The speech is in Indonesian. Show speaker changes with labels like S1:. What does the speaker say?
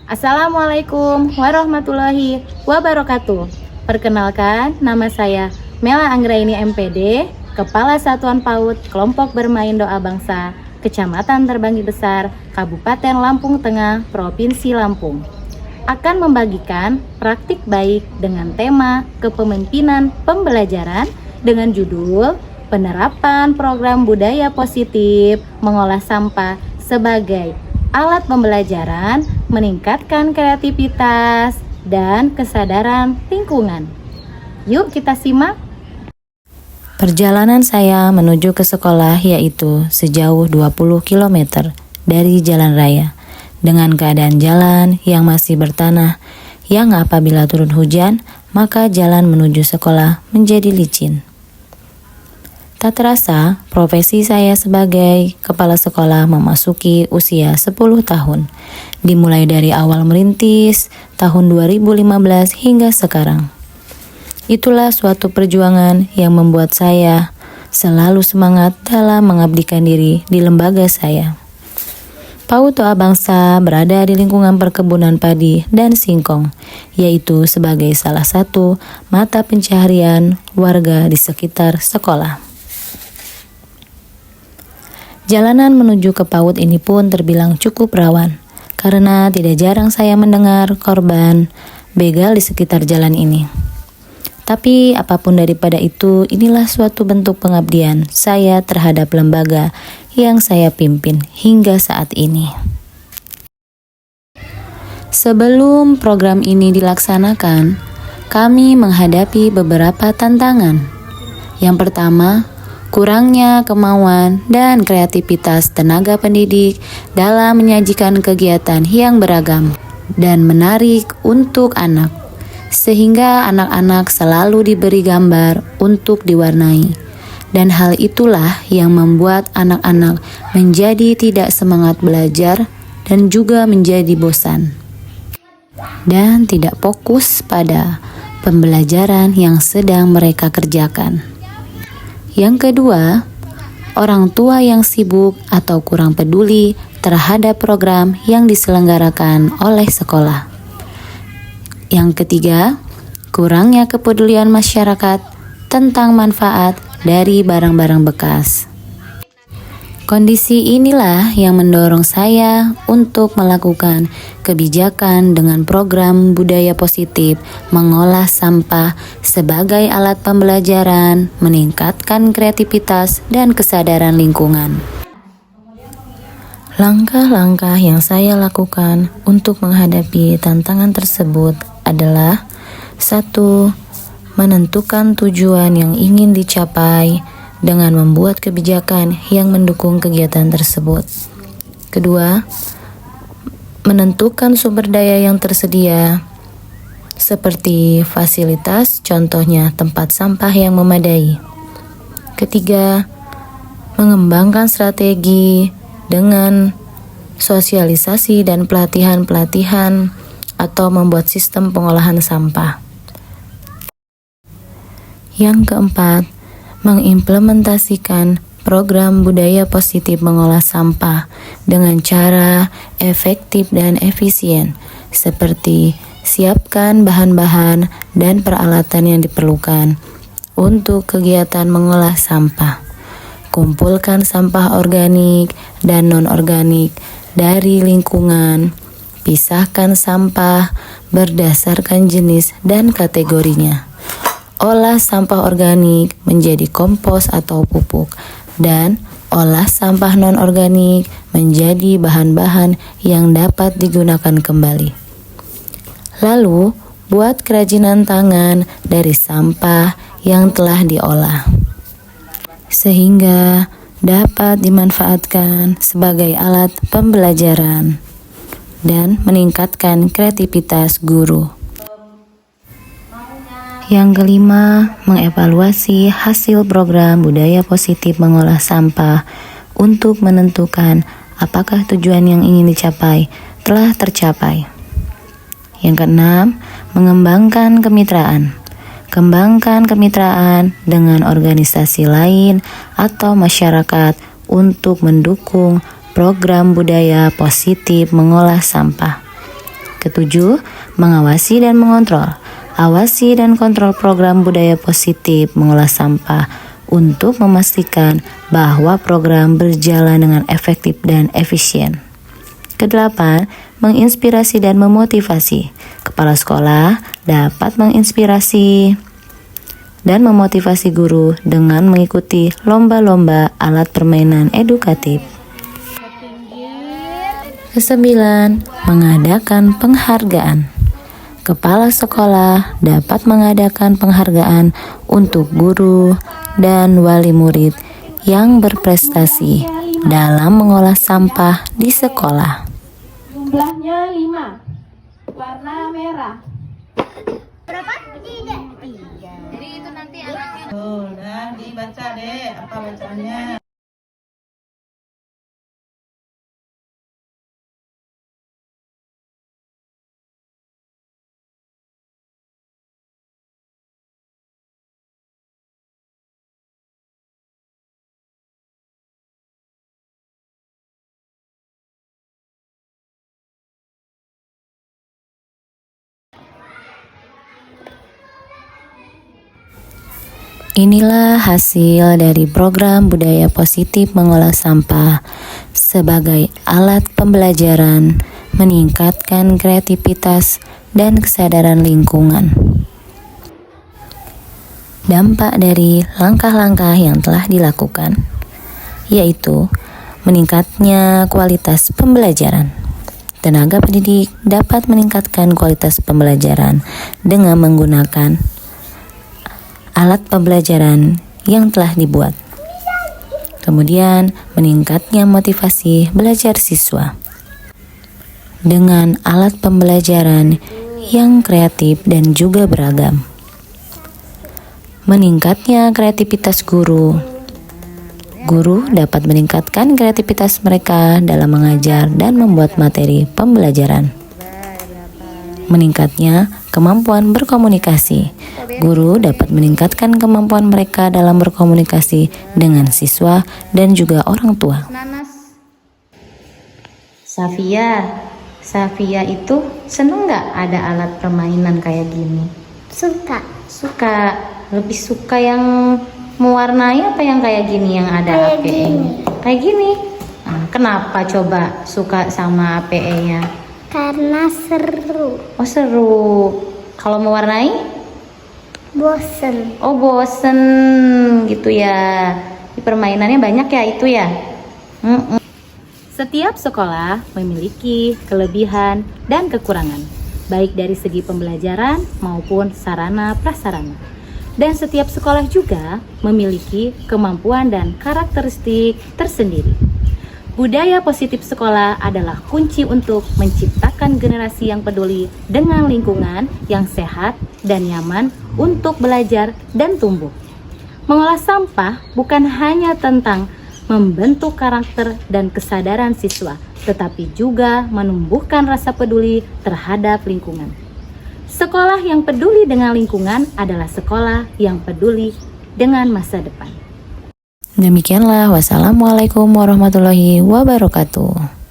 S1: Assalamualaikum warahmatullahi wabarakatuh. Perkenalkan, nama saya Mela Anggraini MPD, Kepala Satuan PAUD Kelompok Bermain Doa Bangsa, Kecamatan Terbanggi Besar, Kabupaten Lampung Tengah, Provinsi Lampung. Akan membagikan praktik baik dengan tema kepemimpinan pembelajaran dengan judul Penerapan Program Budaya Positif Mengolah Sampah sebagai alat pembelajaran, meningkatkan kreativitas dan kesadaran lingkungan. Yuk kita simak.
S2: Perjalanan saya menuju ke sekolah yaitu sejauh 20 km dari jalan raya dengan keadaan jalan yang masih bertanah yang apabila turun hujan maka jalan menuju sekolah menjadi licin. Tak terasa, profesi saya sebagai kepala sekolah memasuki usia 10 tahun, dimulai dari awal merintis tahun 2015 hingga sekarang. Itulah suatu perjuangan yang membuat saya selalu semangat dalam mengabdikan diri di lembaga saya. PAUD Doa Bangsa berada di lingkungan perkebunan padi dan singkong, yaitu sebagai salah satu mata pencaharian warga di sekitar sekolah. Jalanan menuju ke PAUD ini pun terbilang cukup rawan, karena tidak jarang saya mendengar korban begal di sekitar jalan ini. Tapi apapun daripada itu, inilah suatu bentuk pengabdian saya terhadap lembaga yang saya pimpin hingga saat ini. Sebelum program ini dilaksanakan, kami menghadapi beberapa tantangan. Yang pertama, kurangnya kemauan dan kreativitas tenaga pendidik dalam menyajikan kegiatan yang beragam dan menarik untuk anak, sehingga anak-anak selalu diberi gambar untuk diwarnai. Dan hal itulah yang membuat anak-anak menjadi tidak semangat belajar dan juga menjadi bosan dan tidak fokus pada pembelajaran yang sedang mereka kerjakan. Yang kedua, orang tua yang sibuk atau kurang peduli terhadap program yang diselenggarakan oleh sekolah. Yang ketiga, kurangnya kepedulian masyarakat tentang manfaat dari barang-barang bekas. Kondisi inilah yang mendorong saya untuk melakukan kebijakan dengan program budaya positif mengolah sampah sebagai alat pembelajaran, meningkatkan kreativitas dan kesadaran lingkungan. Langkah-langkah yang saya lakukan untuk menghadapi tantangan tersebut adalah 1. Menentukan tujuan yang ingin dicapai dengan membuat kebijakan yang mendukung kegiatan tersebut. Kedua, menentukan sumber daya yang tersedia seperti fasilitas, contohnya tempat sampah yang memadai. Ketiga, mengembangkan strategi dengan sosialisasi dan pelatihan-pelatihan atau membuat sistem pengolahan sampah. Yang keempat, mengimplementasikan program budaya positif mengolah sampah dengan cara efektif dan efisien, seperti siapkan bahan-bahan dan peralatan yang diperlukan untuk kegiatan mengolah sampah. Kumpulkan sampah organik dan non-organik dari lingkungan. Pisahkan sampah berdasarkan jenis dan kategorinya. Olah sampah organik menjadi kompos atau pupuk, dan olah sampah non-organik menjadi bahan-bahan yang dapat digunakan kembali. Lalu, buat kerajinan tangan dari sampah yang telah diolah, sehingga dapat dimanfaatkan sebagai alat pembelajaran dan meningkatkan kreativitas guru. Yang kelima, mengevaluasi hasil program budaya positif mengolah sampah untuk menentukan apakah tujuan yang ingin dicapai telah tercapai. Yang keenam, mengembangkan kemitraan. Kembangkan kemitraan dengan organisasi lain atau masyarakat untuk mendukung program budaya positif mengolah sampah. Ketujuh, mengawasi dan mengontrol. Awasi dan kontrol program budaya positif mengolah sampah untuk memastikan bahwa program berjalan dengan efektif dan efisien. Kedelapan, menginspirasi dan memotivasi. Kepala sekolah dapat menginspirasi dan memotivasi guru dengan mengikuti lomba-lomba alat permainan edukatif. Kesembilan, mengadakan penghargaan. Kepala sekolah dapat mengadakan penghargaan untuk guru dan wali murid yang berprestasi dalam mengolah sampah di sekolah.
S3: Jumlahnya 5. Warna merah.
S4: Berapa? 3.
S1: Jadi itu nanti anaknya.
S3: Dan dibaca deh apa bacaannya.
S2: Inilah hasil dari program budaya positif mengolah sampah sebagai alat pembelajaran, meningkatkan kreativitas dan kesadaran lingkungan. Dampak dari langkah-langkah yang telah dilakukan, yaitu meningkatnya kualitas pembelajaran. Tenaga pendidik dapat meningkatkan kualitas pembelajaran dengan menggunakan alat pembelajaran yang telah dibuat. Kemudian, meningkatnya motivasi belajar siswa dengan alat pembelajaran yang kreatif dan juga beragam. Meningkatnya kreativitas guru. Guru dapat meningkatkan kreativitas mereka dalam mengajar dan membuat materi pembelajaran. Meningkatnya kemampuan berkomunikasi. Guru dapat meningkatkan kemampuan mereka dalam berkomunikasi dengan siswa dan juga orang tua.
S1: Safia itu seneng nggak ada alat permainan kayak gini?
S4: Suka.
S1: Suka. Lebih suka yang mewarnai apa yang kayak gini yang ada
S4: Kayak
S1: APE-nya?
S4: gini.
S1: Kayak gini. Nah, kenapa coba suka sama APE-nya?
S4: Karena seru.
S1: Oh seru. Kalau mewarnai?
S4: Bosen.
S1: Oh bosen gitu ya. Di permainannya banyak ya itu ya. Setiap sekolah memiliki kelebihan dan kekurangan, baik dari segi pembelajaran maupun sarana prasarana. Dan setiap sekolah juga memiliki kemampuan dan karakteristik tersendiri. Budaya positif sekolah adalah kunci untuk menciptakan generasi yang peduli dengan lingkungan yang sehat dan nyaman untuk belajar dan tumbuh. Mengolah sampah bukan hanya tentang membentuk karakter dan kesadaran siswa, tetapi juga menumbuhkan rasa peduli terhadap lingkungan. Sekolah yang peduli dengan lingkungan adalah sekolah yang peduli dengan masa depan.
S2: Demikianlah, wassalamualaikum warahmatullahi wabarakatuh.